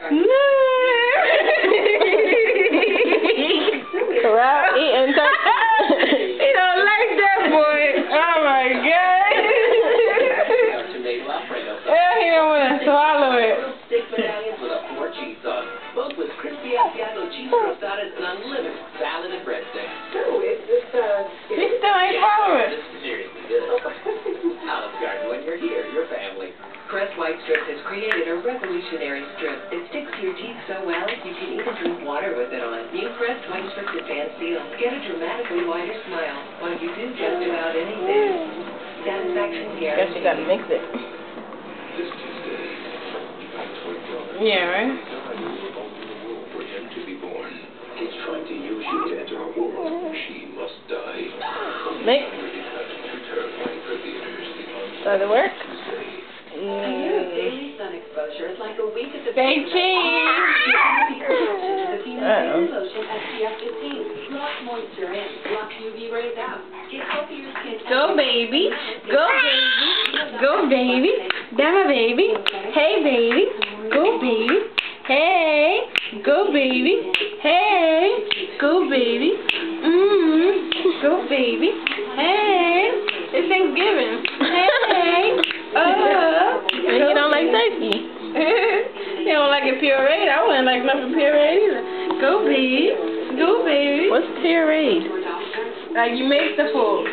Carrell eating turkey. He don't like that, boy. Oh my God. Yeah, he don't want to swallow it. Both with crispy Asiago cheese crostadas and unlimited salad and breadsticks. He still ain't swallowing it. Seriously good. Olive Garden, when you're here, your family. Crest White Strip has created a revolutionary strip that sticks to your teeth so well you can even drink water with it on. New Crest White Strip Advanced Seal. Get a dramatically wider smile while you do just about anything. Satisfaction guaranteed. Guess you gotta mix it. Yeah, right? He's trying to use you to enter her world. She must die. Mix. Does it work? Daily sun exposure is like a week at the Say cheese. lotion SPF 15. Lock moisture in. Lock UV rays out. Get healthier skin. Go, baby. Go, baby. Go, baby. That's my baby. Hey, baby. Go, baby. Hey. Go, baby. Hey. Go, baby. Go, baby. Hey. It's Thanksgiving. Hey. You don't like turkey. You don't like it pureed. I wouldn't like nothing pureed either. Go, baby. Go, baby. What's pureed? Like you make the food.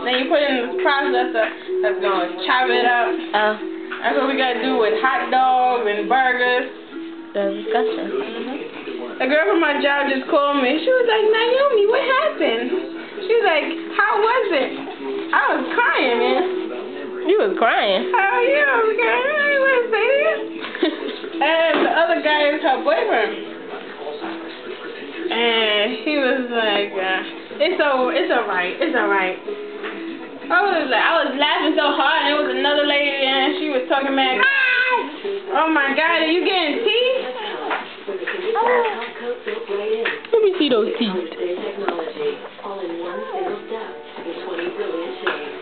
Then you put it in the processor that's going to chop it up. That's what we got to do with hot dogs and burgers. That's disgusting. A girl from my job just called me. She was like, Naomi, what happened? She was like, how was it? I was crying, man. You was crying. Oh, yeah, I was crying. I didn't want to say that. And the other guy is her boyfriend. And he was like, it's alright. It's alright. I was laughing so hard, and there was another lady, and she was talking back. Oh my God, are you getting teeth? Let me see those teeth.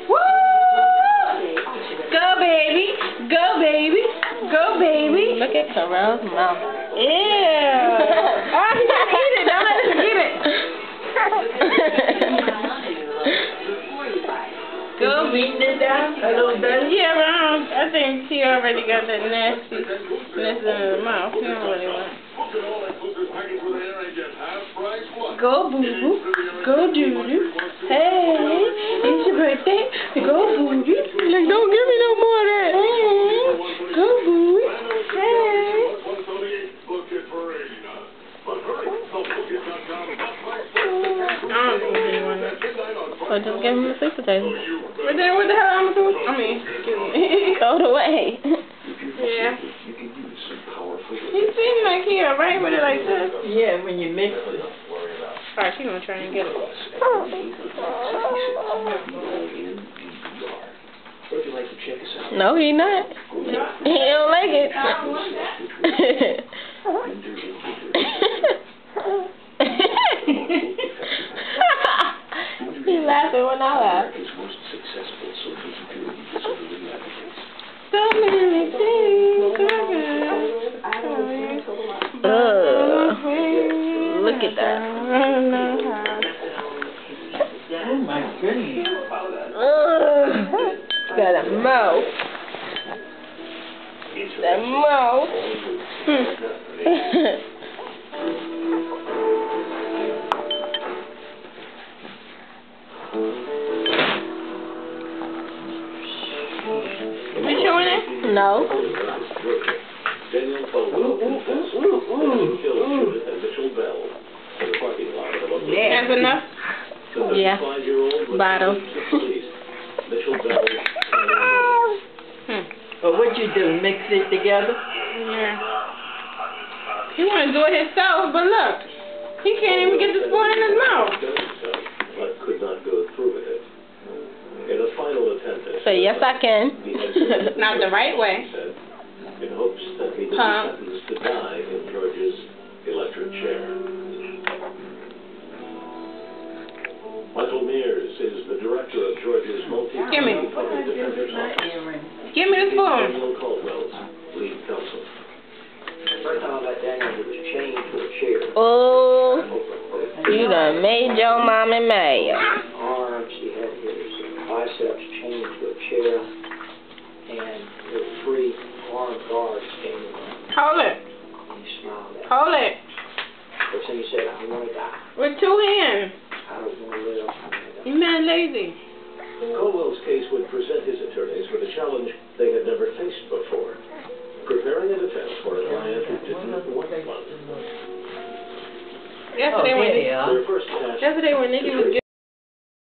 Woo! Go, baby. Go, baby. Go, baby. Look at Carrell's mouth. Ew. Oh, he gotta eat it. Don't let him eat it. Go, beating it down a little bit. Yeah, but I think he already got that nastiness in his mouth. He don't really want it. Go, boo-boo. Go, doo-doo. Hey, it's your birthday. Go, boo-boo. Like, don't give me no more of that. Hey, go, boo. Hey. I don't think he wants it. Or just give him a sweet potato. But then what the hell I'm supposed to do? I mean, excuse me. Throw it away. Yeah. He seems like he alright with it like this. Yeah, when you mix it. Alright, she's gonna try and get it. No, he not. He don't like it. He laughing when I laugh. So many things. Look at that. Oh my goodness. Got a mouth. That mouth. You showing it? No. That's enough? Yeah. Bottom. But what you do, mix it together? Yeah. He want to do it himself, but look, he can't even get the spoon in his mouth. But could not go through with it. In a final attempt, So yes, I can. Not the right way. in hopes that he would be sentenced to die in George's electric chair. Michael Mears is the director of George's multi-county public defender's office. Give me the spoon. Daniel Caldwell's lead counsel. First time I met Oh, you done made your mommy mad. Arms, he had his biceps chained to a chair, and the 3 armed guards came in, Hold it. and he smiled at me. Hold it. First thing he said, I want to die. With 2 hands. I don't want to live. I want to die. You mad lazy. Colwell's case would present his attorneys with a challenge they had never faced before. Preparing a defense for a client who didn't want one. Yesterday when they are. Their first task Nikki was